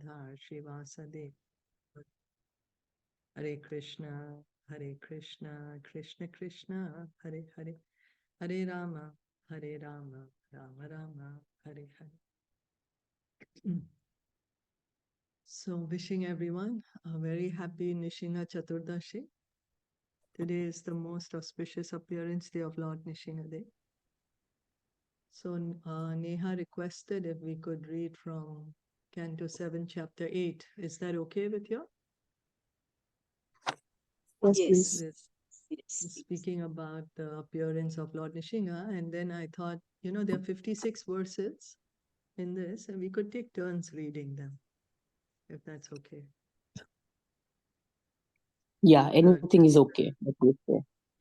Gadadhar Srivasade. Hare Krishna, Krishna Krishna, Hare Hare, Hare Rama, Rama Rama, Hare Hare. So wishing everyone a very happy Nishina Chaturdashi. Today is the most auspicious appearance day of Lord Nrsimha. So Neha requested if we could read from Canto 7, Chapter 8. Is that okay with you? Yes, please. Speaking about the appearance of Lord Nrsimha, and then I thought, there are 56 verses in this, and we could take turns reading them, if that's okay. Yeah, anything is okay.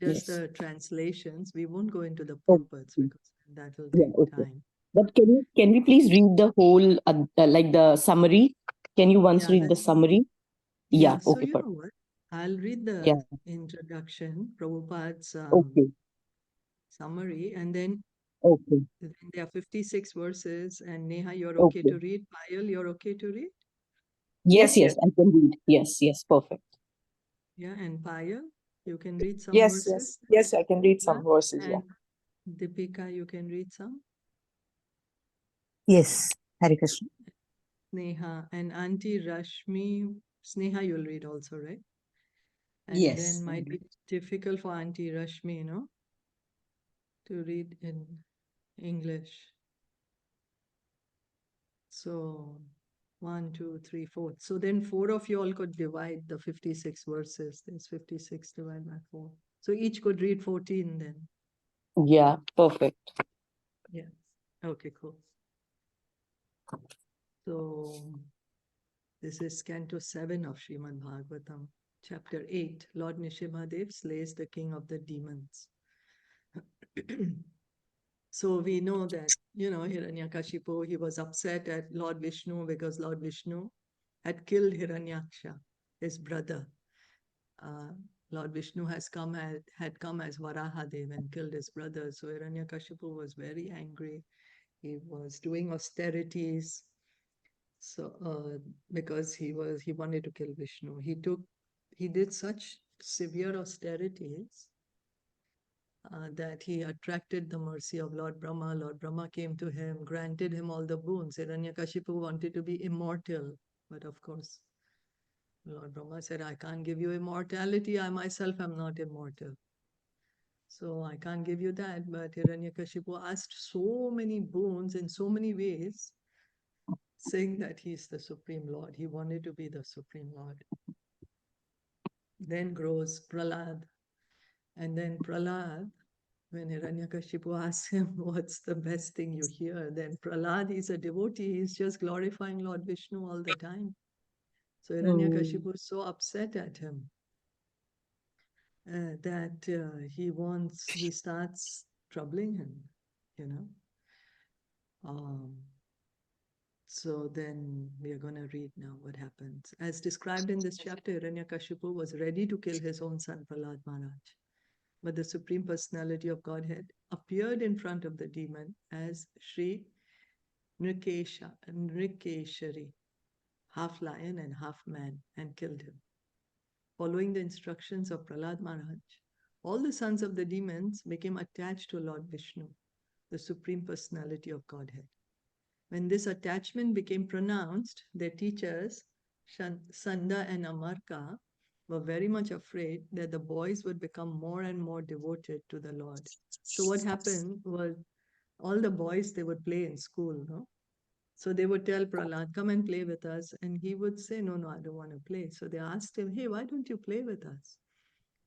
Just the translations. We won't go into the purports because that will take time. But can we please read the whole, like the summary? Can you once read the summary? Yeah, So okay. you know what? I'll read the introduction, Prabhupada's summary, and then there are 56 verses, and Neha, you're okay to read. Payal, you're okay to read? Yes, I can read. Yes, perfect. Yeah, and Payal, you can read some verses? Yes, I can read some verses, and Deepika, you can read some? Yes, Hare Krishna. Sneha and Auntie Rashmi. Sneha, you'll read also, right? And Yes. then might be difficult for Auntie Rashmi, to read in English. So 1, 2, 3, 4. So then 4 of you all could divide the 56 verses. There's 56 divided by 4. So each could read 14 then. Yeah, perfect. Yeah. Okay, cool. So this is Canto 7 of Srimad Bhagavatam, Chapter 8. Lord Nrsimhadev slays the king of the demons. So we know that, Hiranyakashipu, he was upset at Lord Vishnu because Lord Vishnu had killed Hiranyaksha, his brother. Lord Vishnu had come as Varahadev and killed his brother. So Hiranyakashipu was very angry. He was doing austerities. So because he wanted to kill Vishnu, he did such severe austerities that he attracted the mercy of Lord Brahma. Lord Brahma came to him, granted him all the boons. Hiranyakashipu wanted to be immortal, but of course, Lord Brahma said, I can't give you immortality. I myself am not immortal. So I can't give you that. But Hiranyakashipu asked so many boons in so many ways, saying that he is the Supreme Lord. He wanted to be the Supreme Lord. Then grows Prahlad. And then Prahlad, when Hiranyakashipu asks him, what's the best thing you hear? Then Prahlad is a devotee. He's just glorifying Lord Vishnu all the time. So Hiranyakashipu is so upset at him that he starts troubling him, So then we are going to read now what happens. As described in this chapter, Hiranyakashipu was ready to kill his own son Prahlad Maharaj. But the Supreme Personality of Godhead appeared in front of the demon as Sri Nrikeshari, half lion and half man, and killed him. Following the instructions of Prahlad Maharaj, all the sons of the demons became attached to Lord Vishnu, the Supreme Personality of Godhead. When this attachment became pronounced, their teachers, Sanda and Amarka, were very much afraid that the boys would become more and more devoted to the Lord. So what happened was all the boys, they would play in school, So they would tell Prahlad, come and play with us. And he would say, no, I don't want to play. So they asked him, hey, why don't you play with us?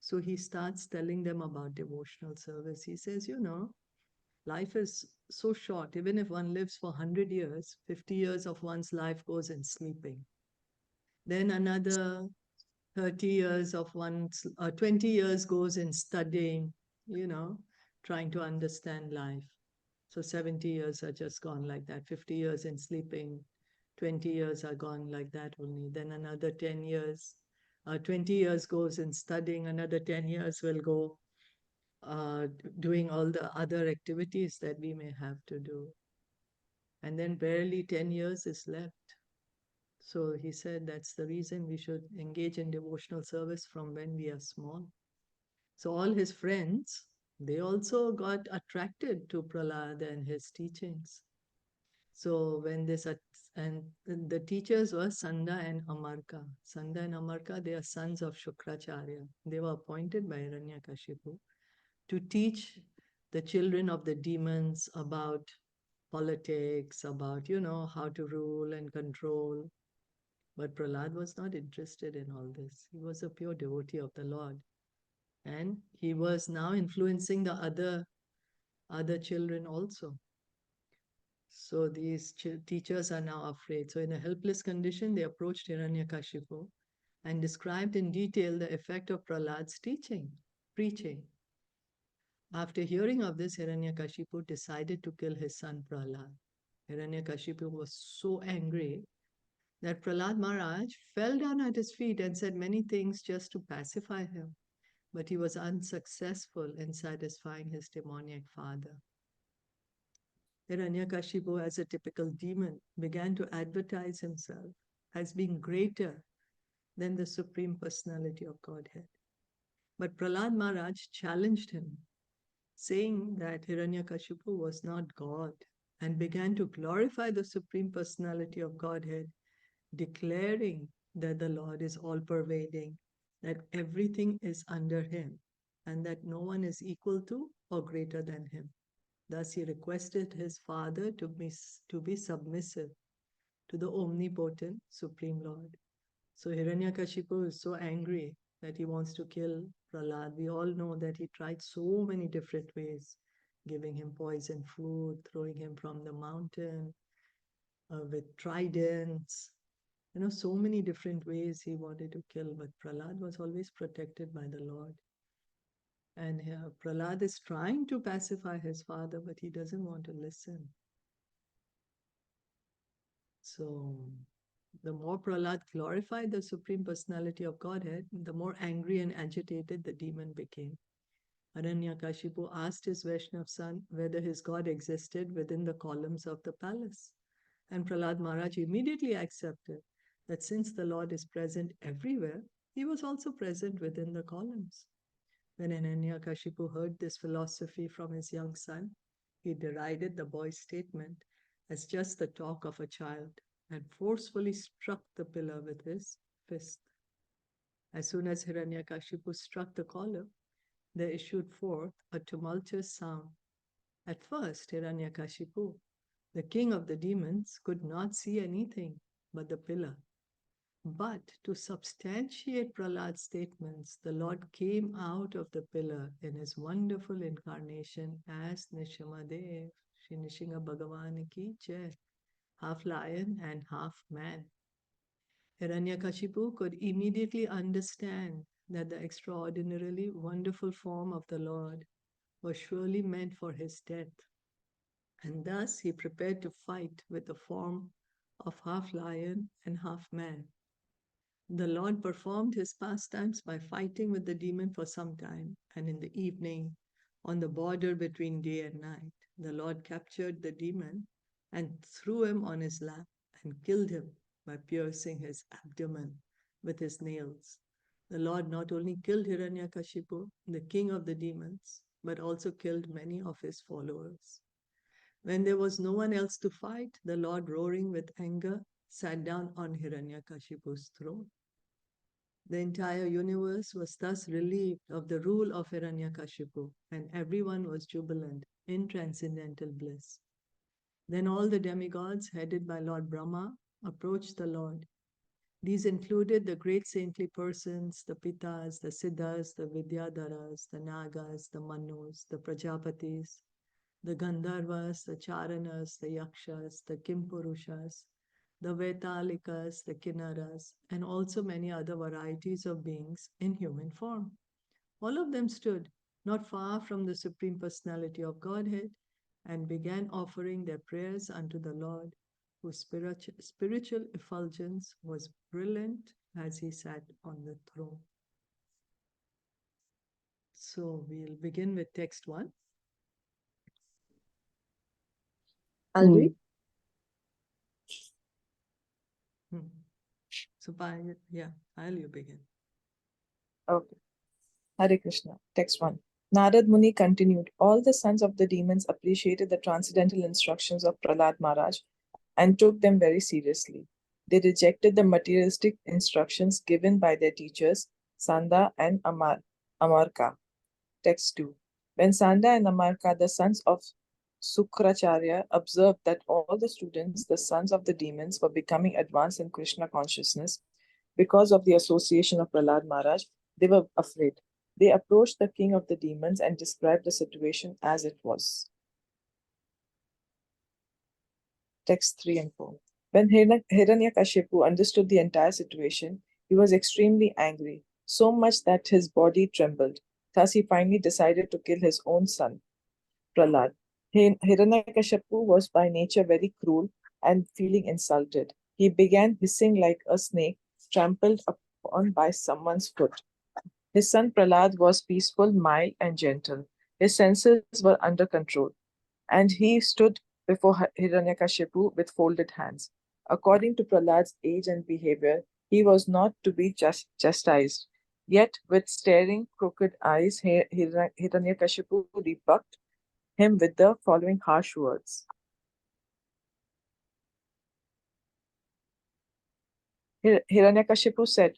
So he starts telling them about devotional service. He says, life is so short. Even if one lives for 100 years, 50 years of one's life goes in sleeping. Then another 30 years of 20 years goes in studying, trying to understand life. So 70 years are just gone like that. 50 years in sleeping, 20 years are gone like that only. Then another 10 years, 20 years goes in studying, another 10 years will go doing all the other activities that we may have to do. And then barely 10 years is left. So he said that's the reason we should engage in devotional service from when we are small. So all his friends, they also got attracted to Prahlad and his teachings. So when this and the teachers were Sanda and Amarka. Sanda and Amarka, they are sons of Shukracharya. They were appointed by Hiranyakashipu to teach the children of the demons about politics, about, how to rule and control. But Prahlad was not interested in all this. He was a pure devotee of the Lord. And he was now influencing the other children also. So these teachers are now afraid. So in a helpless condition, they approached Hiranyakashipu and described in detail the effect of Prahlad's preaching. After hearing of this, Hiranyakashipu decided to kill his son Prahlad. Hiranyakashipu was so angry that Prahlad Maharaj fell down at his feet and said many things just to pacify him. But he was unsuccessful in satisfying his demoniac father. Hiranyakashipu, as a typical demon, began to advertise himself as being greater than the Supreme Personality of Godhead. But Prahlad Maharaj challenged him, saying that Hiranyakashipu was not God, and began to glorify the Supreme Personality of Godhead, declaring that the Lord is all-pervading, that everything is under him, and that no one is equal to or greater than him. Thus he requested his father to be submissive to the omnipotent Supreme Lord. So Hiranyakashipu is so angry that he wants to kill Prahlad. We all know that he tried so many different ways, giving him poison food, throwing him from the mountain with tridents. So many different ways he wanted to kill, but Prahlad was always protected by the Lord. And here, Prahlad is trying to pacify his father, but he doesn't want to listen. So, the more Prahlad glorified the Supreme Personality of Godhead, the more angry and agitated the demon became. Hiranyakashipu asked his Vaishnav son whether his God existed within the columns of the palace. And Prahlad Maharaj immediately accepted that since the Lord is present everywhere, he was also present within the columns. When Hiranyakashipu heard this philosophy from his young son, he derided the boy's statement as just the talk of a child and forcefully struck the pillar with his fist. As soon as Hiranyakashipu struck the column, there issued forth a tumultuous sound. At first, Hiranyakashipu, the king of the demons, could not see anything but the pillar. But to substantiate Prahlad's statements, the Lord came out of the pillar in his wonderful incarnation as Nishamadev, Shri Nishinga Bhagavan ki jai, half lion and half man. Hiranyakashipu could immediately understand that the extraordinarily wonderful form of the Lord was surely meant for his death. And thus he prepared to fight with the form of half lion and half man. The Lord performed his pastimes by fighting with the demon for some time, and in the evening, on the border between day and night, the Lord captured the demon and threw him on his lap and killed him by piercing his abdomen with his nails. The Lord not only killed Hiranyakashipu, the king of the demons, but also killed many of his followers. When there was no one else to fight, the Lord, roaring with anger, sat down on Hiranyakashipu's throne. The entire universe was thus relieved of the rule of Hiranyakashipu, and everyone was jubilant in transcendental bliss. Then all the demigods, headed by Lord Brahma, approached the Lord. These included the great saintly persons, the Pitas, the Siddhas, the Vidyadharas, the Nagas, the Manus, the Prajapatis, the Gandharvas, the Charanas, the Yakshas, the Kimpurushas, the Vetalikas, the Kinnaras, and also many other varieties of beings in human form. All of them stood not far from the Supreme Personality of Godhead and began offering their prayers unto the Lord, whose spiritual effulgence was brilliant as he sat on the throne. So we'll begin with text 1. I'll read. So, I'll you begin. Okay. Hare Krishna. Text 1. Narad Muni continued. All the sons of the demons appreciated the transcendental instructions of Prahlad Maharaj and took them very seriously. They rejected the materialistic instructions given by their teachers, Sanda and Amarka. Text 2. When Sanda and Amarka, the sons of Sukracharya, observed that all the students, the sons of the demons, were becoming advanced in Krishna consciousness because of the association of Prahlad Maharaj, they were afraid. They approached the king of the demons and described the situation as it was. Text 3 and 4. When Hiranyakashipu understood the entire situation, he was extremely angry, so much that his body trembled. Thus, he finally decided to kill his own son, Prahlad. Hiranyakashipu was by nature very cruel and feeling insulted. He began hissing like a snake trampled upon by someone's foot. His son Prahlad was peaceful, mild, and gentle. His senses were under control, and he stood before Hiranyakashipu with folded hands. According to Prahlad's age and behavior, he was not to be chastised. Yet, with staring, crooked eyes, Hiranyakashipu rebuked him with the following harsh words. Hiranyakashipu said,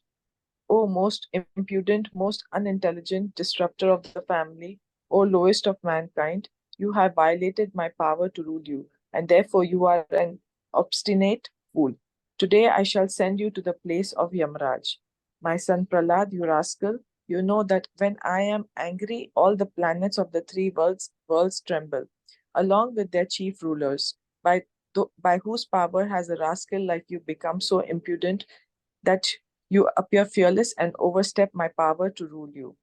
O most impudent, most unintelligent disruptor of the family, O lowest of mankind, you have violated my power to rule you, and therefore you are an obstinate fool. Today I shall send you to the place of Yamraj. My son Prahlad, you rascal, you know that when I am angry, all the planets of the three worlds tremble, along with their chief rulers. By whose power has a rascal like you become so impudent that you appear fearless and overstep my power to rule you?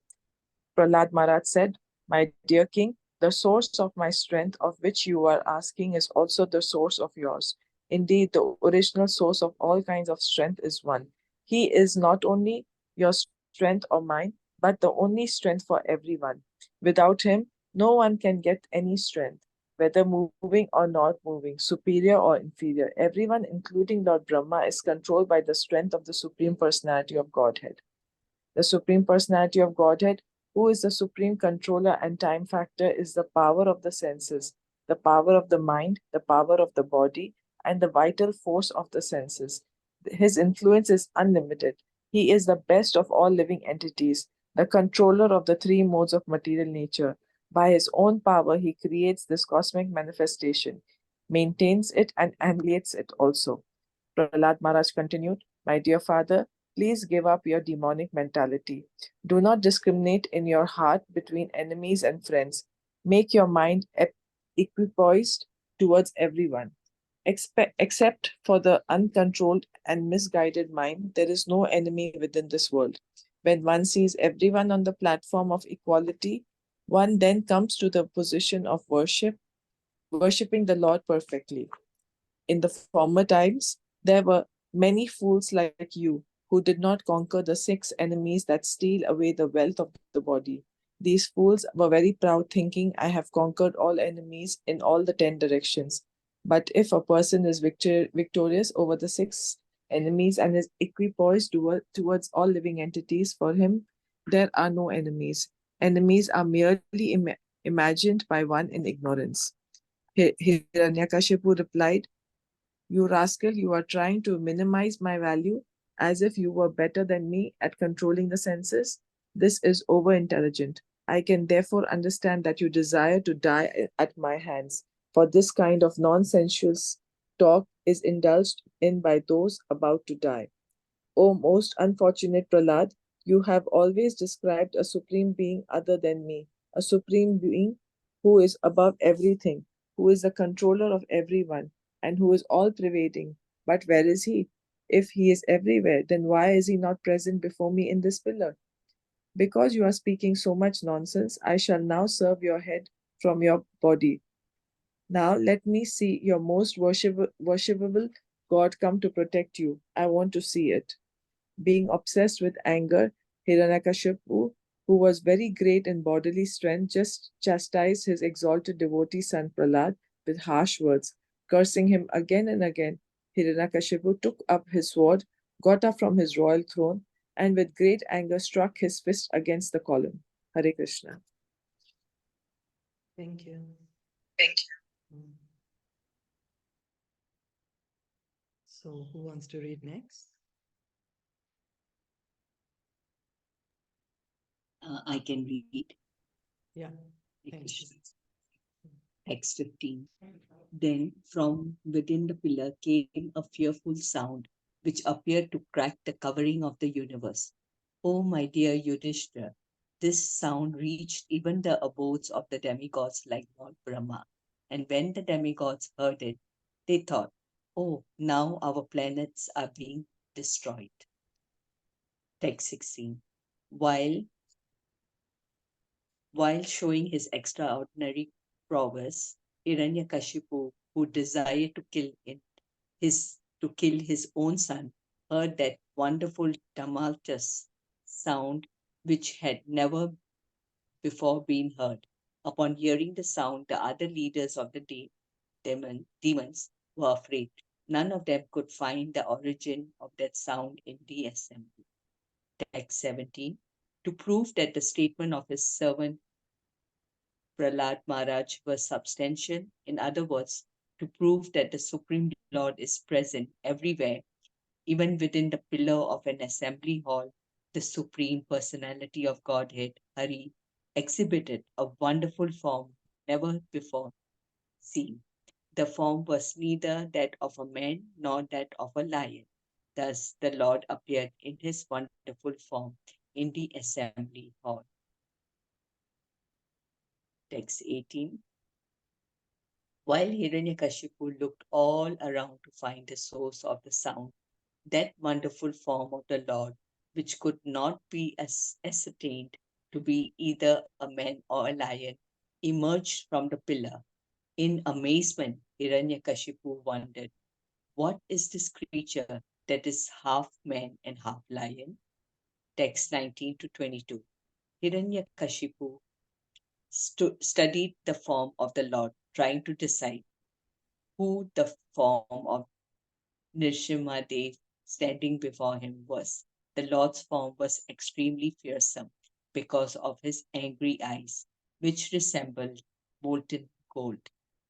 Prahlad Maharaj said, My dear king, the source of my strength of which you are asking is also the source of yours. Indeed, the original source of all kinds of strength is one. He is not only your strength or mine, but the only strength for everyone. Without him, no one can get any strength, whether moving or not moving, superior or inferior. Everyone, including Lord Brahma, is controlled by the strength of the Supreme Personality of Godhead. The Supreme Personality of Godhead, who is the supreme controller and time factor, is the power of the senses, the power of the mind, the power of the body, and the vital force of the senses. His influence is unlimited. He is the best of all living entities, the controller of the three modes of material nature. By his own power, he creates this cosmic manifestation, maintains it, and annihilates it also. Prahlad Maharaj continued, My dear father, please give up your demonic mentality. Do not discriminate in your heart between enemies and friends. Make your mind equipoised towards everyone. Except for the uncontrolled and misguided mind, there is no enemy within this world. When one sees everyone on the platform of equality, one then comes to the position of worshipping the Lord perfectly. In the former times, there were many fools like you who did not conquer the six enemies that steal away the wealth of the body. These fools were very proud, thinking, I have conquered all enemies in all the 10 directions. But if a person is victorious over the six enemies and is equipoised towards all living entities, for him, there are no enemies. Enemies are merely imagined by one in ignorance. Hiranyakashipu replied, You rascal, you are trying to minimize my value as if you were better than me at controlling the senses. This is over intelligent. I can therefore understand that you desire to die at my hands, for this kind of nonsensical talk is indulged in by those about to die. O most unfortunate Prahlad, you have always described a supreme being other than me, a supreme being who is above everything, who is the controller of everyone, and who is all pervading. But where is he? If he is everywhere, then why is he not present before me in this pillar? Because you are speaking so much nonsense, I shall now serve your head from your body. Now let me see your most worshipable God come to protect you. I want to see it. Being obsessed with anger, Hiranyakashipu, who was very great in bodily strength, just chastised his exalted devotee son Prahlad with harsh words, cursing him again and again. Hiranyakashipu took up his sword, got up from his royal throne, and with great anger struck his fist against the column. Hare Krishna. Thank you. Thank you. So, who wants to read next? I can read. Yeah. Thank you. Text 15. Then from within the pillar came a fearful sound, which appeared to crack the covering of the universe. Oh, my dear Yudhishthira, this sound reached even the abodes of the demigods like Lord Brahma. And when the demigods heard it, they thought, oh, now our planets are being destroyed. Text 16. While showing his extraordinary prowess, Hiranyakashipu, who desired to kill his own son, heard that wonderful tumultuous sound which had never before been heard. Upon hearing the sound, the other leaders of the demons were afraid. None of them could find the origin of that sound in the assembly. Text 17. To prove that the statement of his servant Prahlad Maharaj was substantial. In other words, to prove that the Supreme Lord is present everywhere, even within the pillar of an assembly hall, the Supreme Personality of Godhead, Hari, exhibited a wonderful form never before seen. The form was neither that of a man nor that of a lion. Thus, the Lord appeared in his wonderful form in the assembly hall. Text 18. While Hiranyakashipu looked all around to find the source of the sound, that wonderful form of the Lord, which could not be ascertained to be either a man or a lion, emerged from the pillar. In amazement, Hiranyakashipu wondered, what is this creature that is half man and half lion? Text 19 to 22. Hiranyakashipu studied the form of the Lord, trying to decide who the form of Nrsimhadev standing before him was. The Lord's form was extremely fearsome because of his angry eyes, which resembled molten gold,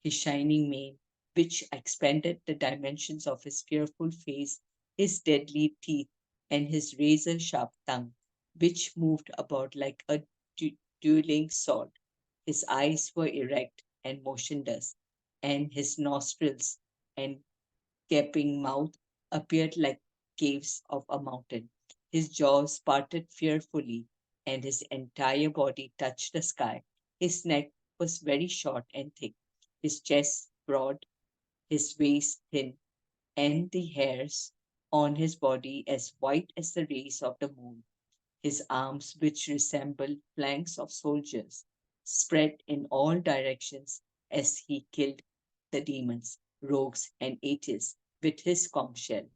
his shining mane, which expanded the dimensions of his fearful face, his deadly teeth, and his razor sharp tongue, which moved about like a dueling sword. His eyes were erect and motionless, and his nostrils and gaping mouth appeared like caves of a mountain. His jaws parted fearfully, and his entire body touched the sky. His neck was very short and thick, his chest broad, his waist thin, and the hairs on his body as white as the rays of the moon. His arms, which resembled flanks of soldiers, spread in all directions as he killed the demons, rogues, and atheists with his conch shell.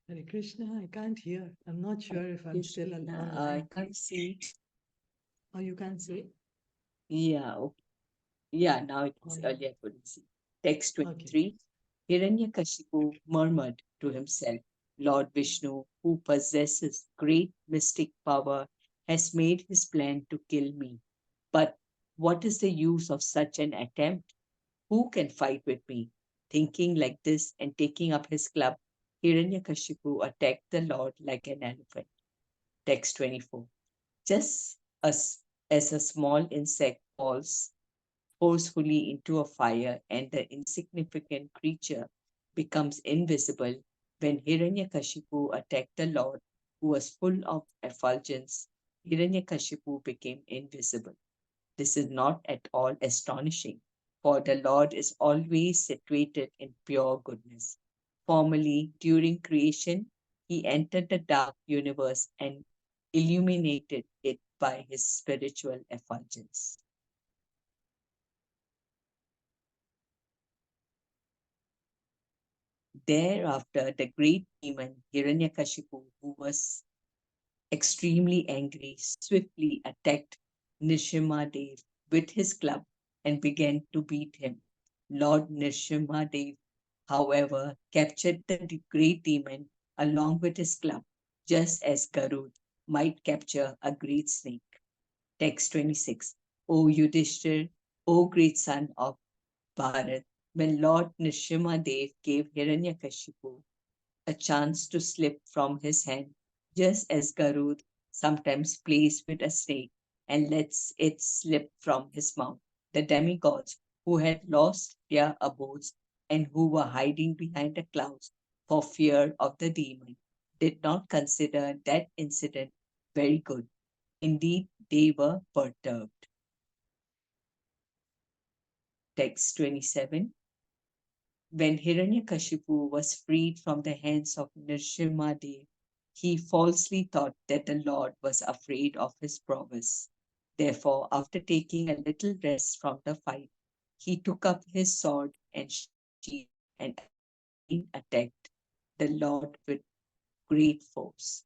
Hare Krishna, I can't hear. I'm not sure if I'm still I online. can't see. Oh, you can't see? Yeah, okay. Yeah, now it is. Oh, Earlier I couldn't see. Text okay. 23. Hiranyakashipu murmured to himself, Lord Vishnu, who possesses great mystic power, has made his plan to kill me. But what is the use of such an attempt? Who can fight with me? Thinking like this and taking up his club, Hiranyakashipu attacked the Lord like an elephant. Text 24. Just as a small insect falls forcefully into a fire and the insignificant creature becomes invisible, when Hiranyakashipu attacked the Lord, who was full of effulgence, Hiranyakashipu became invisible. This is not at all astonishing, for the Lord is always situated in pure goodness. Formerly, during creation, he entered the dark universe and illuminated it by his spiritual effulgence. Thereafter, the great demon Hiranyakashipu, who was extremely angry, swiftly attacked Nrsimhadev with his club and began to beat him. Lord Nrsimhadev, however, captured the great demon along with his club, just as Garud might capture a great snake. Text 26. O Yudhishthir, O great son of Bharat, when Lord Nrsimhadev gave Hiranyakashipu a chance to slip from his hand, just as Garud sometimes plays with a snake and lets it slip from his mouth. The demigods who had lost their abodes and who were hiding behind the clouds for fear of the demon did not consider that incident very good. Indeed, they were perturbed. Text 27. When Hiranyakashipu was freed from the hands of Nrsimhadev, he falsely thought that the Lord was afraid of his prowess. Therefore, after taking a little rest from the fight, he took up his sword and shield and again attacked the Lord with great force.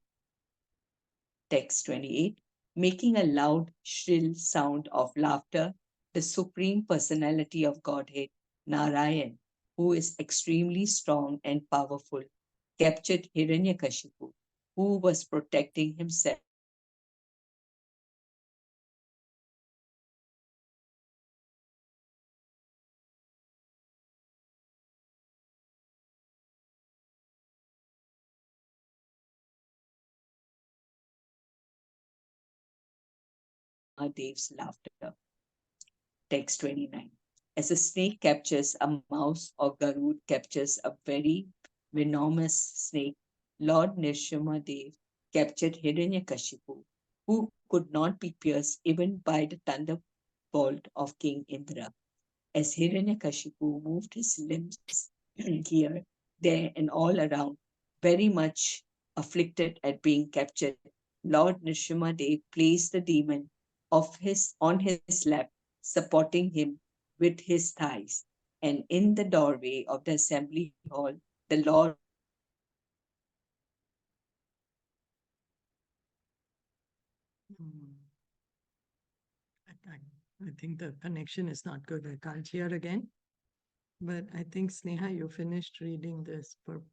Text 28. Making a loud, shrill sound of laughter, the Supreme Personality of Godhead, Narayan, who is extremely strong and powerful, captured Hiranyakashipu, who was protecting himself Dev's laughter. Text 29. As a snake captures a mouse or Garud captures a very venomous snake, Lord Nrsimhadev captured Hiranyakashipu, who could not be pierced even by the thunderbolt of King Indra. As Hiranyakashipu moved his limbs here, there, and all around, very much afflicted at being captured, Lord Nrsimhadev placed the demon on his lap, supporting him with his thighs. And in the doorway of the assembly hall, the Lord I think the connection is not good. I can't hear again. But I think, Sneha, you finished reading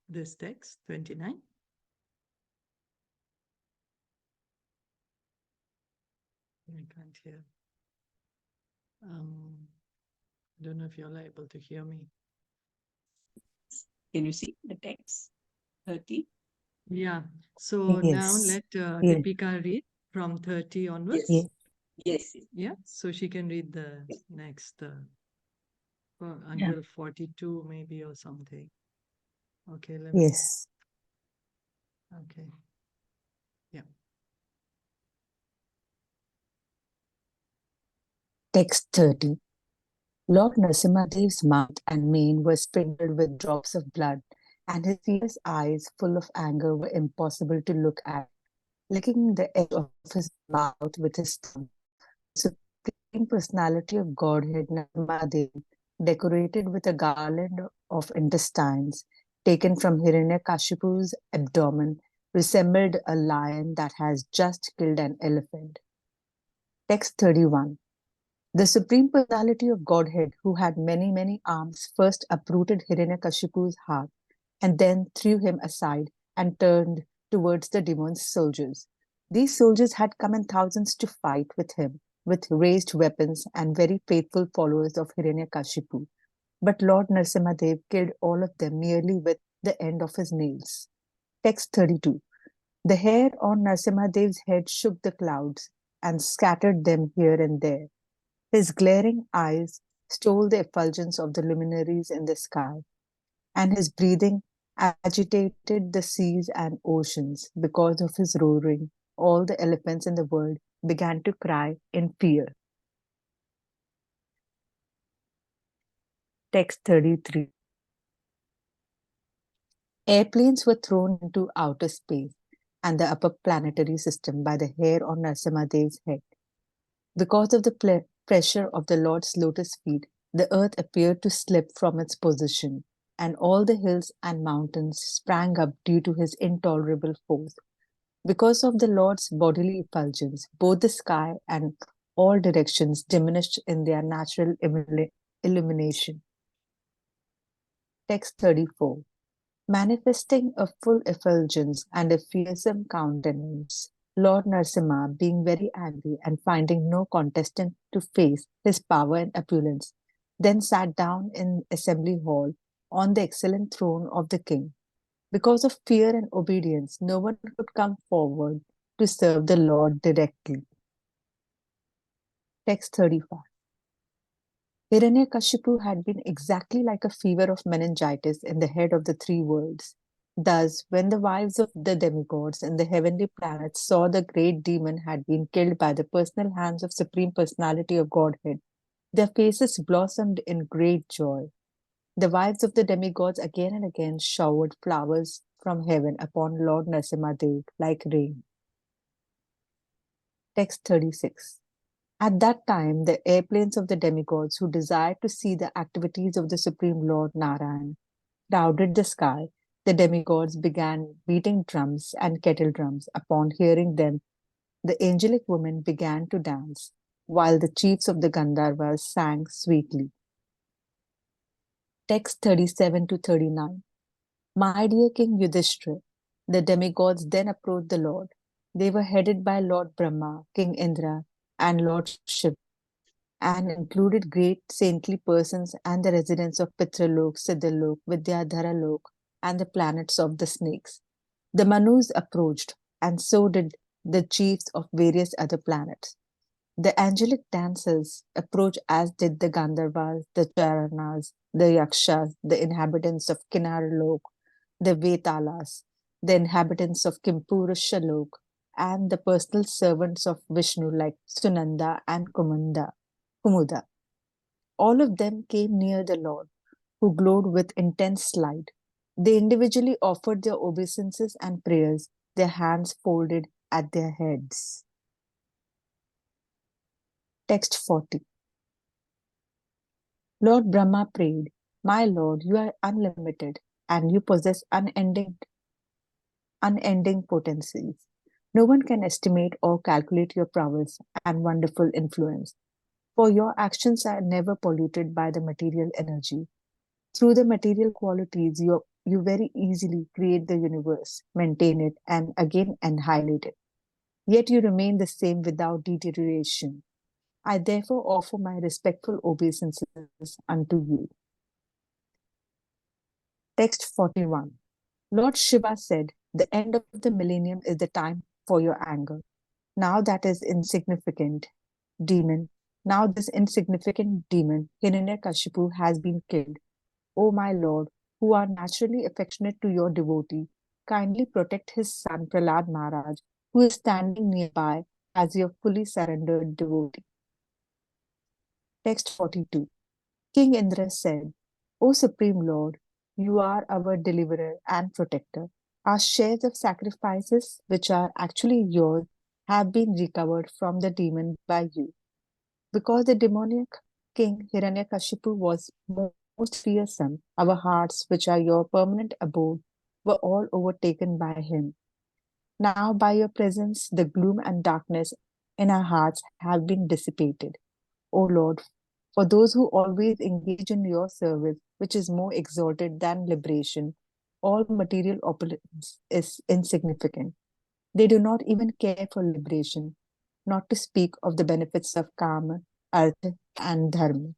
this text, 29. I can't hear. I don't know if you're able to hear me. Can you see the text? 30? Yeah. So now let Deepika read from 30 onwards. Yes. Yes. Yeah. So she can read the next until 42 maybe or something. Okay. Let me. Yes. Okay. Yeah. Text 30. Lord Narasimhadev's mouth and mane were sprinkled with drops of blood, and his fierce eyes, full of anger, were impossible to look at. Licking the edge of his mouth with his thumb, the Supreme Personality of Godhead, Narasimhadev, decorated with a garland of intestines taken from Hiranyakashipu's abdomen, resembled a lion that has just killed an elephant. Text 31. The Supreme Personality of Godhead, who had many, many arms, first uprooted Hiranyakashipu's heart and then threw him aside and turned towards the demon's soldiers. These soldiers had come in thousands to fight with him, with raised weapons and very faithful followers of Hiranyakashipu. But Lord Narasimhadev killed all of them merely with the end of his nails. Text 32. The hair on Narasimhadev's head shook the clouds and scattered them here and there. His glaring eyes stole the effulgence of the luminaries in the sky, and his breathing agitated the seas and oceans. Because of his roaring, all the elephants in the world began to cry in fear. Text 33. Airplanes were thrown into outer space and the upper planetary system by the hair on Narasimhadev's head. Because of the pressure of the Lord's lotus feet, the earth appeared to slip from its position, and all the hills and mountains sprang up due to his intolerable force. Because of the Lord's bodily effulgence, both the sky and all directions diminished in their natural illumination. Text 34. Manifesting a full effulgence and a fearsome countenance, Lord Narasimha, being very angry and finding no contestant to face his power and opulence, then sat down in assembly hall on the excellent throne of the king. Because of fear and obedience, no one could come forward to serve the Lord directly. Text 35. Hiranyakashipu had been exactly like a fever of meningitis in the head of the three worlds. Thus, when the wives of the demigods in the heavenly planets saw the great demon had been killed by the personal hands of Supreme Personality of Godhead, their faces blossomed in great joy. The wives of the demigods again and again showered flowers from heaven upon Lord Narasimha like rain. Text 36. At that time, the airplanes of the demigods who desired to see the activities of the Supreme Lord Narayan crowded the sky. The demigods began beating drums and kettle drums. Upon hearing them, the angelic women began to dance, while the chiefs of the Gandharvas sang sweetly. Text 37 to 39. My dear King Yudhishthira, the demigods then approached the Lord. They were headed by Lord Brahma, King Indra, and Lord Shiva, and included great saintly persons and the residents of Pitralok, Siddhalok, Vidyadharalok, and the planets of the snakes. The Manus approached, and so did the chiefs of various other planets. The angelic dancers approached, as did the Gandharvas, the Charanas, the Yakshas, the inhabitants of Kinaralok, the Vetalas, the inhabitants of Kimpurushalok, and the personal servants of Vishnu like Sunanda and Kumuda. All of them came near the Lord, who glowed with intense light. They individually offered their obeisances and prayers, their hands folded at their heads. Text 40. Lord Brahma prayed, My Lord, you are unlimited and you possess unending potencies. No one can estimate or calculate your prowess and wonderful influence, for your actions are never polluted by the material energy. Through the material qualities, you very easily create the universe, maintain it, and again annihilate it. Yet you remain the same without deterioration. I therefore offer my respectful obeisances unto you. Text 41. Lord Shiva said, the end of the millennium is the time for your anger. Now this insignificant demon, Hiranyakashipu, has been killed. O my Lord, who are naturally affectionate to your devotee, kindly protect his son Prahlad Maharaj, who is standing nearby as your fully surrendered devotee. Text 42. King Indra said, O Supreme Lord, you are our deliverer and protector. Our shares of sacrifices, which are actually yours, have been recovered from the demon by you. Because the demoniac king Hiranyakashipu was most fearsome, our hearts, which are your permanent abode, were all overtaken by him. Now, by your presence, the gloom and darkness in our hearts have been dissipated. O Lord, for those who always engage in your service, which is more exalted than liberation, all material opulence is insignificant. They do not even care for liberation, not to speak of the benefits of Kama, Artha, and Dharma.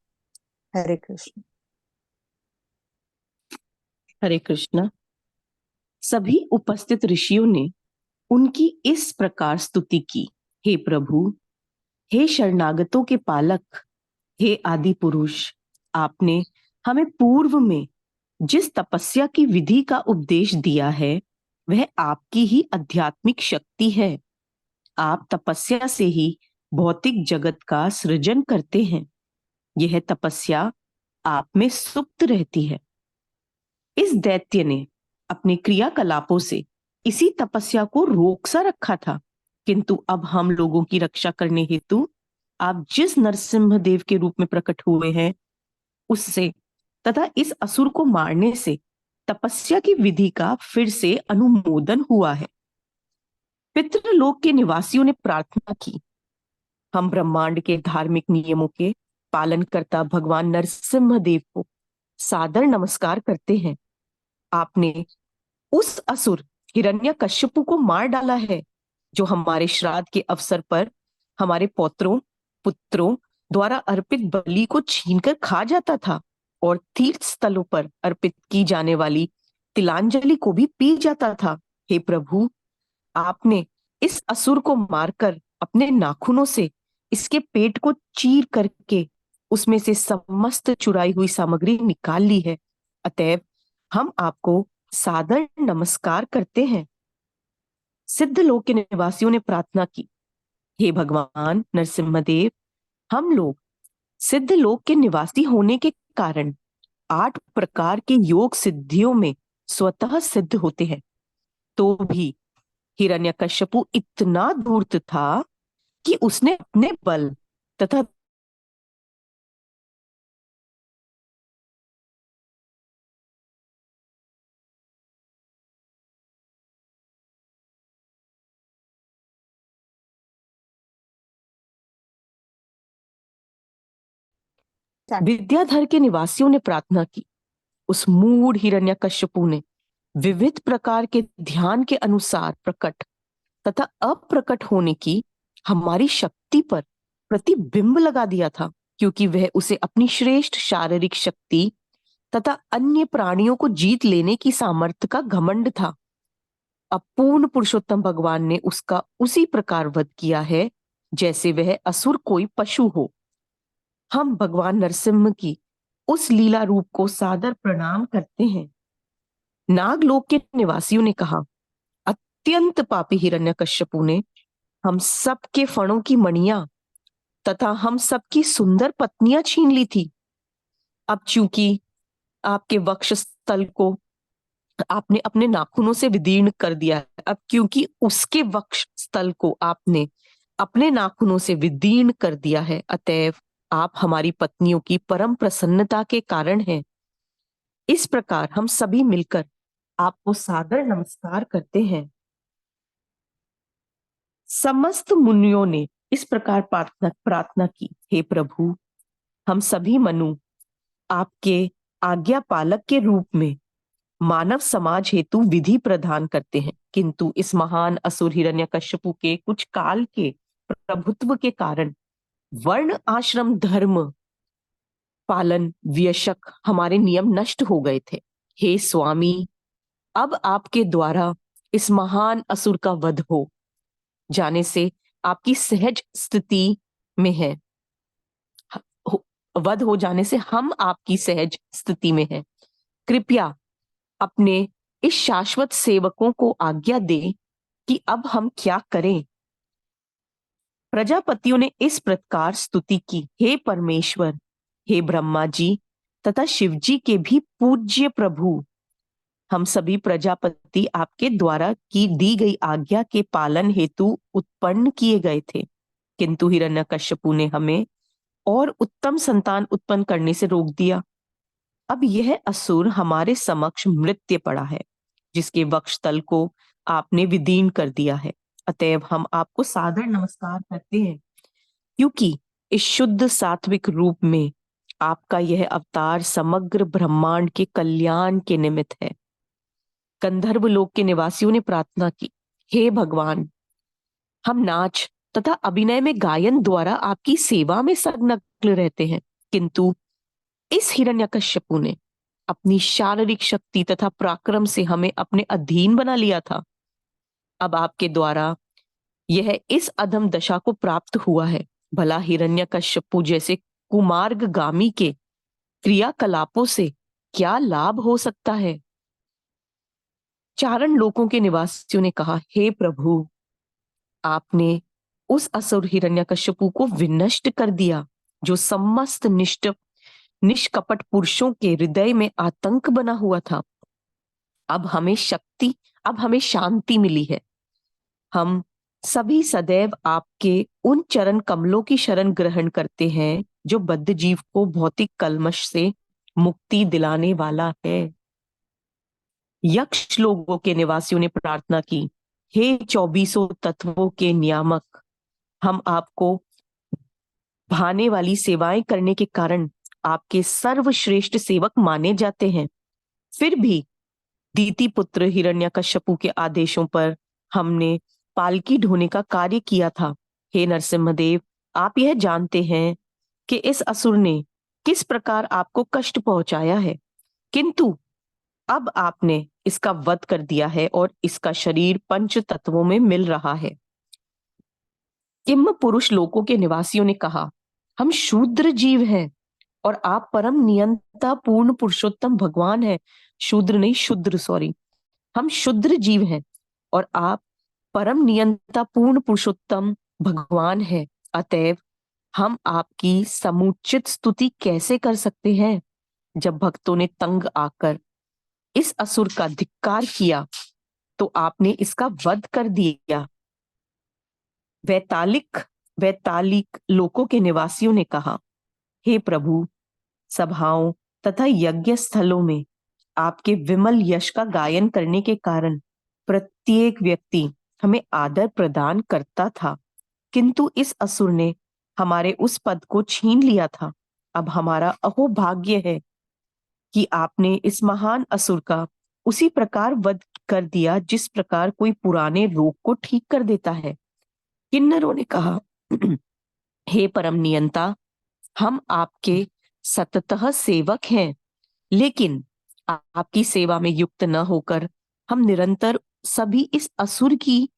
Hare Krishna. हरे कृष्णा। सभी उपस्थित ऋषियों ने उनकी इस प्रकार स्तुति की, हे प्रभु, हे शरणागतों के पालक, हे आदि पुरुष, आपने हमें पूर्व में जिस तपस्या की विधि का उपदेश दिया है वह आपकी ही आध्यात्मिक शक्ति है। आप तपस्या से ही भौतिक जगत का सृजन करते हैं। यह तपस्या आप में सुप्त रहती है। इस दैत्य ने अपने क्रियाकलापों से इसी तपस्या को रोक सा रखा था, किंतु अब हम लोगों की रक्षा करने हेतु आप जिस नरसिम्ह देव के रूप में प्रकट हुए हैं, उससे तथा इस असुर को मारने से तपस्या की विधि का फिर से अनुमोदन हुआ है। पितृलोक के निवासियों ने प्रार्थना की, हम ब्रह्मांड के धार्मिक नियमों के पालनकर्ता भगवान नरसिम्हा देव को सादर नमस्कार करते हैं। आपने उस असुर हिरण्यकश्यपु को मार डाला है जो हमारे श्राद्ध के अवसर पर हमारे पौत्रों पुत्रों द्वारा अर्पित बलि को छीनकर खा जाता था और तीर्थ स्थलों पर अर्पित की जाने वाली तिलांजलि को भी पी जाता था। हे प्रभु, आपने इस असुर को मारकर अपने नाखूनों से इसके पेट को चीर करके उसमें से समस्त चुराई हुई सामग्री निकाल ली है। अतएव हम आपको सादर नमस्कार करते हैं। सिद्ध लोक के निवासियों ने प्रार्थना की, हे भगवान नरसिम्हदेव, हम लोग सिद्ध लोक के निवासी होने के कारण 8 प्रकार के योग सिद्धियों में स्वतः सिद्ध होते हैं, तो भी हिरण्यकश्यपु इतना धूर्त था कि उसने अपने बल तथा विद्याधर के निवासियों ने प्रार्थना की। उस मूढ़ हिरण्यकश्यपु ने विविध प्रकार के ध्यान के अनुसार प्रकट तथा अप्रकट होने की हमारी शक्ति पर प्रतिबिंब लगा दिया था, क्योंकि वह उसे अपनी श्रेष्ठ शारीरिक शक्ति तथा अन्य प्राणियों को जीत लेने की सामर्थ्य का घमंड था। अपूर्ण पुरुषोत्तम भगवान ने उसका उसी प्रकार वध किया है जैसे वह असुर कोई पशु हो। हम भगवान नरसिम्हा की उस लीला रूप को सादर प्रणाम करते हैं। नागलोक के निवासियों ने कहा, अत्यंत पापी हिरण्यकश्यपु ने हम सबके फणों की मणियां तथा हम सबकी सुंदर पत्नियां छीन ली थी। अब चूंकि आपके वक्षस्थल को आपने अपने नाखूनों से विदीर्ण कर दिया है, अब क्योंकि उसके वक्षस्थल को आपने अपने नाखूनों से विदीर्ण कर दिया है, अतएव आप हमारी पत्नियों की परम प्रसन्नता के कारण हैं। इस प्रकार हम सभी मिलकर आपको सादर नमस्कार करते हैं। समस्त मुनियों ने इस प्रकार प्रार्थना की, हे प्रभु, हम सभी मनु आपके आज्ञा पालक के रूप में मानव समाज हेतु विधि प्रदान करते हैं, किंतु इस महान असुर हिरण्यकश्यपु के कुछ काल के प्रभुत्व के कारण वर्ण आश्रम धर्म पालन व्यशक हमारे नियम नष्ट हो गए थे। हे स्वामी, अब आपके द्वारा इस महान असुर का वध हो जाने से आपकी सहज स्थिति में है, वध हो जाने से हम आपकी सहज स्थिति में हैं। कृपया अपने इस शाश्वत सेवकों को आज्ञा दे कि अब हम क्या करें। प्रजापतियों ने इस प्रकार स्तुति की, हे परमेश्वर, हे ब्रह्मा जी तथा शिव जी के भी पूज्य प्रभु, हम सभी प्रजापति आपके द्वारा की दी गई आज्ञा के पालन हेतु उत्पन्न किए गए थे, किंतु हिरण्यकश्यपु ने हमें और उत्तम संतान उत्पन्न करने से रोक दिया। अब यह असुर हमारे समक्ष मृत्य पड़ा है, जिसके वक्षस्थल को आपने विदीर्ण कर दिया है। अतएव हम आपको सादर नमस्कार करते हैं, क्योंकि इस शुद्ध सात्विक रूप में आपका यह अवतार समग्र ब्रह्मांड के कल्याण के निमित्त है। गंधर्व लोक के निवासियों ने प्रार्थना की, हे भगवान, हम नाच तथा अभिनय में गायन द्वारा आपकी सेवा में संलग्न रहते हैं, किंतु इस हिरण्यकश्यपु ने अपनी शारीरिक शक्ति तथा पराक्रम से हमें अपने अधीन बना लिया था। अब आपके द्वारा यह इस अधम दशा को प्राप्त हुआ है। भला हिरण्यकश्यपु जैसे कुमार्गगामी के क्रियाकलापों से क्या लाभ हो सकता है। चारण लोकों के निवासियों ने कहा, हे प्रभु, आपने उस असुर हिरण्यकश्यपु को विनष्ट कर दिया जो समस्त निष्कपट पुरुषों के हृदय में आतंक बना हुआ था। अब हमें शांति मिली है। हम सभी सदैव आपके उन चरण कमलों की शरण ग्रहण करते हैं जो बद्ध जीव को भौतिक कल्मश से मुक्ति दिलाने वाला है। यक्ष लोगों के निवासियों ने प्रार्थना की, हे 24 तत्वों के नियामक, हम आपको भाने वाली सेवाएं करने के कारण आपके सर्वश्रेष्ठ सेवक माने जाते हैं। फिर भी दीति पुत्र हिरण्यकश्यपु के आदेशों पर हमने पालकी ढोने का कार्य किया था। हे नरसिम्हदेव, आप यह जानते हैं कि इस असुर ने किस प्रकार आपको कष्ट पहुंचाया है, किंतु अब आपने इसका वध कर दिया है और इसका शरीर पंच तत्वों में मिल रहा है। किम पुरुष लोकों के निवासियों ने कहा, हम शूद्र जीव हैं और आप परम नियंता पूर्ण पुरुषोत्तम भगवान है। शूद्र नहीं, शुद्र, सॉरी। हम शुद्र जीव हैं और आप परम नियंता पूर्ण पुरुषोत्तम भगवान है। अतएव हम आपकी समुचित स्तुति कैसे कर सकते हैं? जब भक्तों ने तंग आकर इस असुर का धिक्कार किया तो आपने इसका वध कर दिया। वैतालिक लोकों के निवासियों ने कहा, हे प्रभु, सभाओं तथा यज्ञ स्थलों में आपके विमल यश का गायन करने के कारण प्रत्येक व्यक्ति हमें आदर प्रदान करता था, किंतु इस असुर ने हमारे उस पद को छीन लिया था। अब हमारा अहोभाग्य है कि आपने इस महान असुर का उसी प्रकार वध कर दिया जिस प्रकार कोई पुराने रोग को ठीक कर देता है। किन्नरों ने कहा, हे परम नियंता, हम आपके सततः सेवक हैं, लेकिन आपकी सेवा में युक्त न होकर हम निरंतर सभी इस असुर की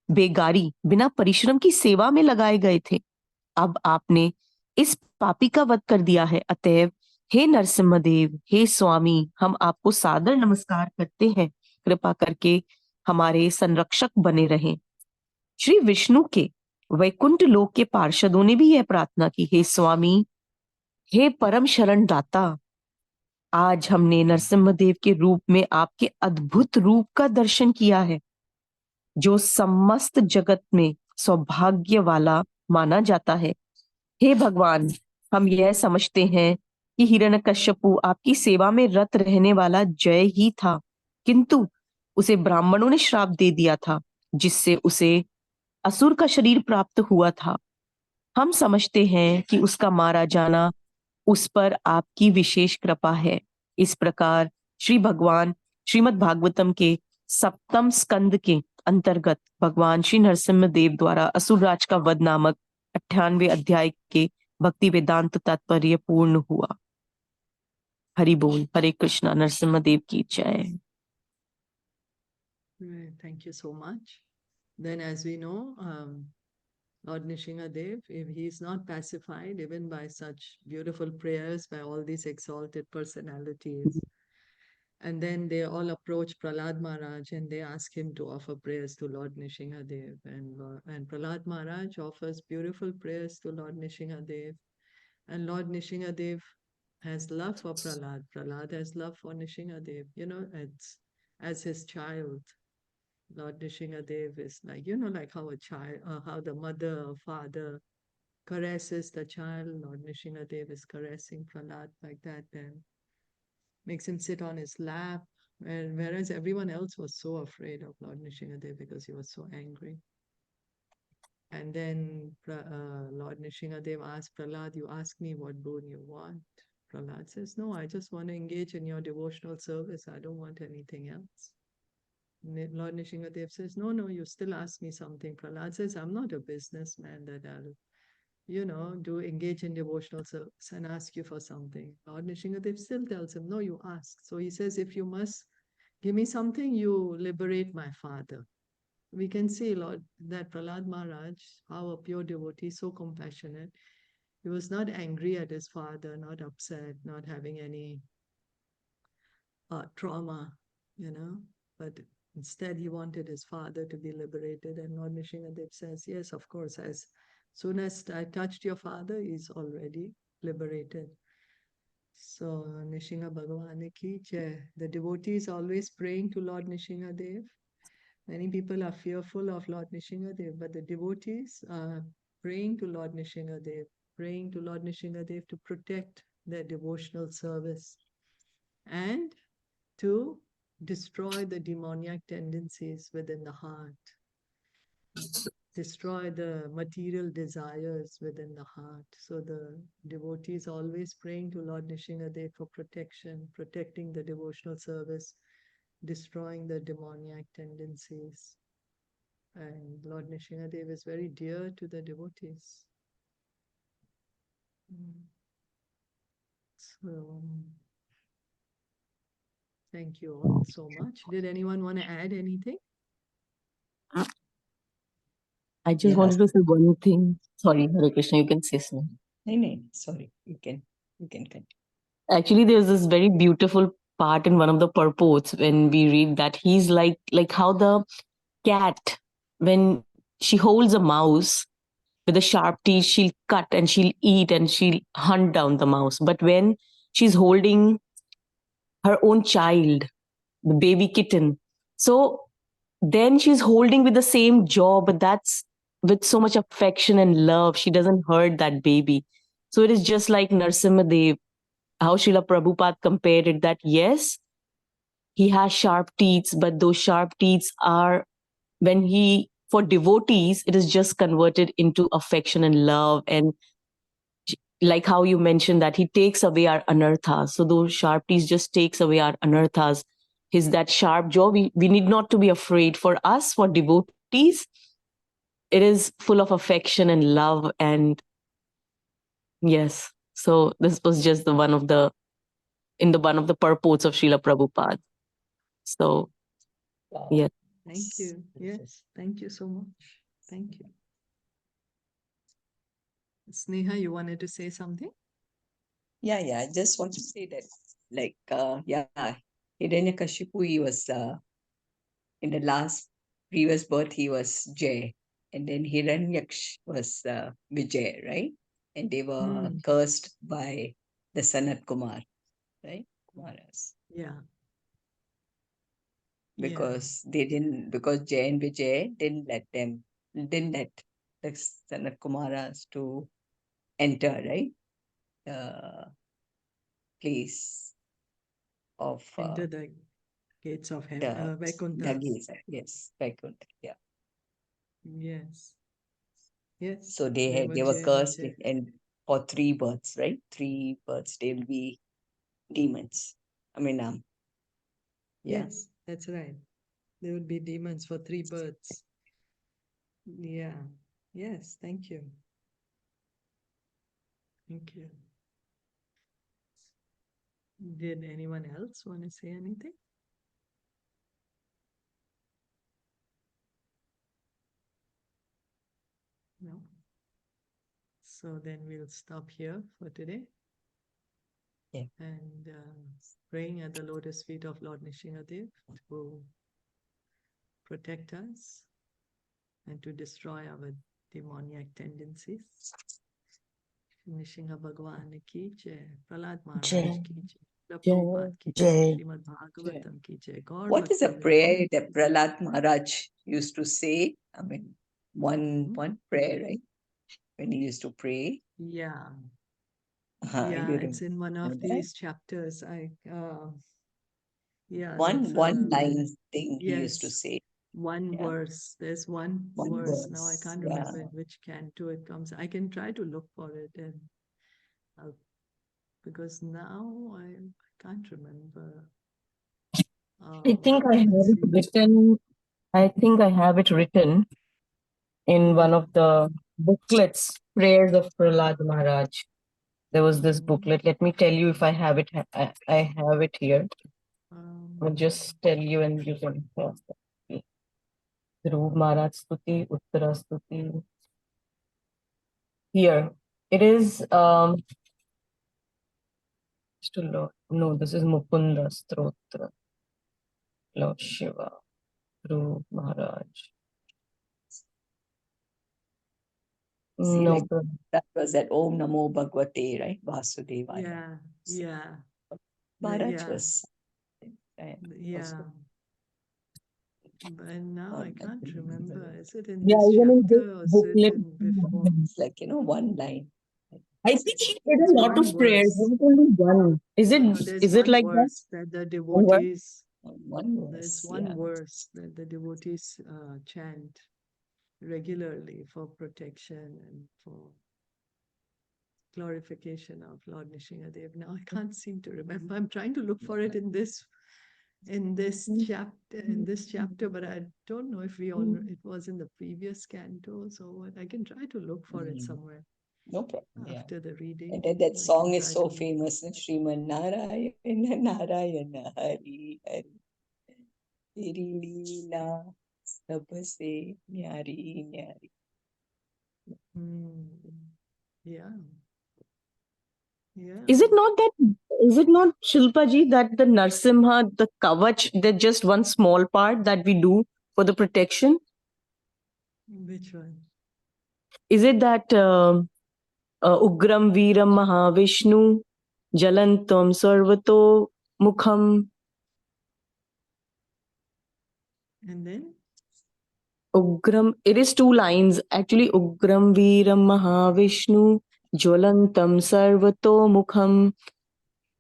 बेगारी बिना परिश्रम की सेवा में लगाए गए थे। अब आपने इस पापी का वध कर दिया है। अतएव हे नरसिम्हदेव, हे स्वामी, हम आपको सादर नमस्कार करते हैं। कृपा करके हमारे संरक्षक बने रहें। श्री विष्णु के वैकुंठ लोक के पार्षदों ने भी यह प्रार्थना की, हे स्वामी, हे परम शरण दाता, आज हमने नरसिम्हदेव के रूप में आपके अद्भुत रूप का दर्शन किया है, जो समस्त जगत में सौभाग्य वाला माना जाता है। हे भगवान, हम यह समझते हैं कि हिरण्यकश्यपु आपकी सेवा में रत रहने वाला जय ही था, किंतु उसे ब्राह्मणों ने श्राप दे दिया था, जिससे उसे असुर का शरीर प्राप्त हुआ था। हम समझते हैं कि उसका मारा जाना उस पर आपकी विशेष कृपा है। इस प्रकार श्री भगवान श्रीमद् भागवतम के 7वें स्कंद के अंतर्गत भगवान श्री नरसिम्ह देव द्वारा असुरराज का वध नामक 98वें अध्याय के भक्ति वेदांत तात्पर्य पूर्ण हुआ। हरि बोल। हरे कृष्णा। नरसिम्ह देव की जय। Right, thank you so much. Then, as we know, Lord Nishingadev, if he is not pacified even by such beautiful prayers by all these exalted personalities, and then they all approach Prahlad Maharaj and they ask him to offer prayers to Lord Nishingadev, and Prahlad Maharaj offers beautiful prayers to Lord Nishingadev, and Lord Nishingadev has love for Prahlad. Prahlad has love for Nishingadev. It's as his child. Lord Nishingadev is like, like how a child, how the mother or father caresses the child. Lord Nishingadev is caressing Prahlad like that and makes him sit on his lap. And whereas everyone else was so afraid of Lord Nishingadev because he was so angry. And then Lord Nishingadev asked Prahlad, you ask me what boon you want. Prahlad says, no, I just want to engage in your devotional service. I don't want anything else. Lord Nishingadev says, no, you still ask me something. Prahlad says, I'm not a businessman that I'll, do engage in devotional service and ask you for something. Lord Nishingadev still tells him, no, you ask. So he says, if you must give me something, you liberate my father. We can see, Lord, that Prahlad Maharaj, how a pure devotee, so compassionate. He was not angry at his father, not upset, not having any trauma, but instead he wanted his father to be liberated. And Lord Nishingadev says, yes, of course, as soon as I touched your father, he's already liberated. So Nishinga Bhagavan ki jai. The devotee is always praying to Lord Nishingadev. Many people are fearful of Lord Nishingadev, but the devotees are praying to Lord Nishingadev, praying to Lord Nishingadev to protect their devotional service. and to destroy the demoniac tendencies within the heart, destroy the material desires within the heart. So the devotee is always praying to Lord Nrsimhadev for protection, protecting the devotional service, destroying the demoniac tendencies. And Lord Nrsimhadev is very dear to the devotees. So, thank you all so much. Did anyone want to add anything? I just wanted to say one thing. Sorry, Hare Krishna, you can say something. No, sorry. You can continue. Actually, there's this very beautiful part in one of the purports when we read that he's like how the cat, when she holds a mouse with the sharp teeth, she'll cut and she'll eat and she'll hunt down the mouse. But when she's holding her own child, the baby kitten, so then she's holding with the same jaw, but that's with so much affection and love. She doesn't hurt that baby. So it is just like Narasimhadev, how Srila Prabhupada compared it, that yes, he has sharp teeth, but those sharp teeth are, when he, for devotees, it is just converted into affection and love. And like how you mentioned that he takes away our anarthas. So those sharp teeth just takes away our anarthas. His that sharp jaw, we need not to be afraid. For us, for devotees, it is full of affection and love. And yes, so this was just the one of the purports of Srila Prabhupada. So Wow. yeah. Thank you. Yes, thank you so much. Thank you. Sneha, you wanted to say something? Yeah. I just want to say that, like, Hiranyakashipu, he was in the last previous birth, he was Jay, and then Hiranyaksh was Vijay, right? And they were cursed by the Sanat Kumar, right? Kumaras. Yeah. Because Jay and Vijay didn't let the Sanat Kumaras to enter, right? The place of Enter the gates of the heaven, Vaikuntha. gates, yes, Vaikuntha, yeah. Yes. Yes. So they were Jay and cursed, Vijay. and for 3 births, right? 3 births, they will be demons. I mean, yeah. Yes, that's right. There would be demons for 3 births. Yeah. Yes, thank you. Thank you. Did anyone else want to say anything? No. So then we'll stop here for today. Yeah. And praying at the lotus feet of Lord Nrsimhadev to protect us and to destroy our demoniac tendencies. Nrsimha Bhagwan ki jai, Prahlad Maharaj ki jai, Prabhupada ki jai, Srimad Bhagavatam ki jai. God What is a Bhakti prayer that Prahlad Maharaj used to say? I mean, one prayer, right? When he used to pray. Yeah. Yeah, It's in one of these chapters. one line thing he used to yes, say. one Yeah. verse. There's one verse. Now I can't remember in which canto it comes. I can try to look for it, and because now I can't remember. I think I have let's it see. written. I think I have it written in one of the booklets, Prayers of Prahlad Maharaj. There was this booklet. Let me tell you if I have it. I have it here. I'll just tell you and you can Dhruv Maharaj Stuti, Uttara Stuti. Here. It is no, this is Mukunda Stotra. Lord Shiva. Dhruv Maharaj. See, No, like, that was that Om Namo Bhagavate, right? Vasudevaya. Yeah. Maharaj was. Yeah. But now I can't remember. Is it in yeah, this even in this chapter or is it booklet, in before? It's like, one line. I think he did It's a lot one of prayers, verse. not only one. Is it? No, there's Is it one like that? verse that the One word? devotees, One there's verse, one yeah. verse that the devotees chant regularly for protection and for glorification of Lord Nishingadev. Now I can't seem to remember. I'm trying to look for it in this chapter, but I don't know if it was in the previous canto. So I can try to look for it somewhere No problem. Yeah. after the reading. And that I song can is try so to- famous. Srimad Narayana Narayana Hari Hari Teri Leela Sabse Nyari Nyari. Hmm. Yeah. Yeah. Is it not that? Is it not, Shilpa ji, that the Narsimha, the Kavach, they're just one small part that we do for the protection? Which one? Is it that Ugram Veeram Mahavishnu Jalantam Sarvato Mukham? And then? Ugram, it is two lines actually. Ugram Veeram Mahavishnu Jwalantam Sarvato Mukham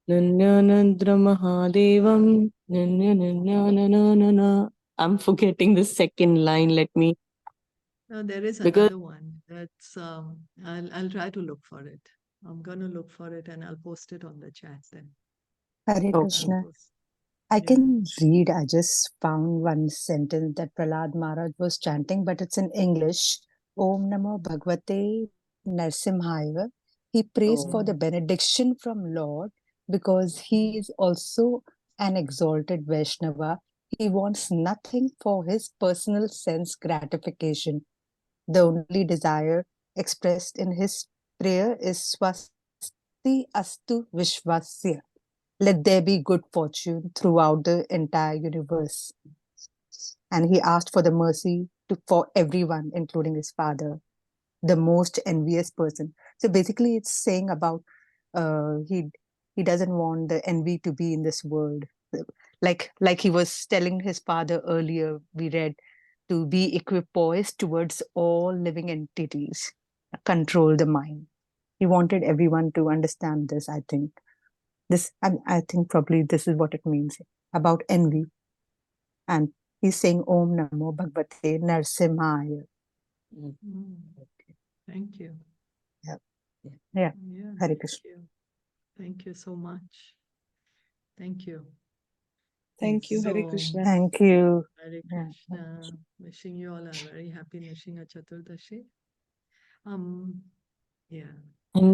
Nanyanandra Mahadevam Nanyananyananana. I'm forgetting the second line. Let me, No, there is because another one. That's I'll try to look for it. I'm gonna look for it and I'll post it on the chat then. Hare okay. Krishna. Post. I Yeah. can read. I just found one sentence that Prahlad Maharaj was chanting, but it's in English. Om Namo Bhagavate Narsimhaya. He prays for the Oh. benediction from Lord because he is also an exalted Vaishnava. He wants nothing for his personal sense gratification. The only desire expressed in his prayer is Swasti Astu Vishwasya. Let there be good fortune throughout the entire universe. And he asked for the mercy for everyone, including his father, the most envious person. So basically, it's saying about he doesn't want the envy to be in this world. Like he was telling his father earlier, we read, to be equipoised towards all living entities, control the mind. He wanted everyone to understand this, I think. I think probably this is what it means about envy. And he's saying Om Namo Bhagavate Narsimhaya. Mm. Thank you. Yeah. Yeah. Hare Thank Krishna. you. Thank you so much. Thank you. Thank you, Hare So, Krishna. Thank you. Hare Yeah. Krishna. Wishing you all a very happy Nishinga Chaturdashi. Yeah.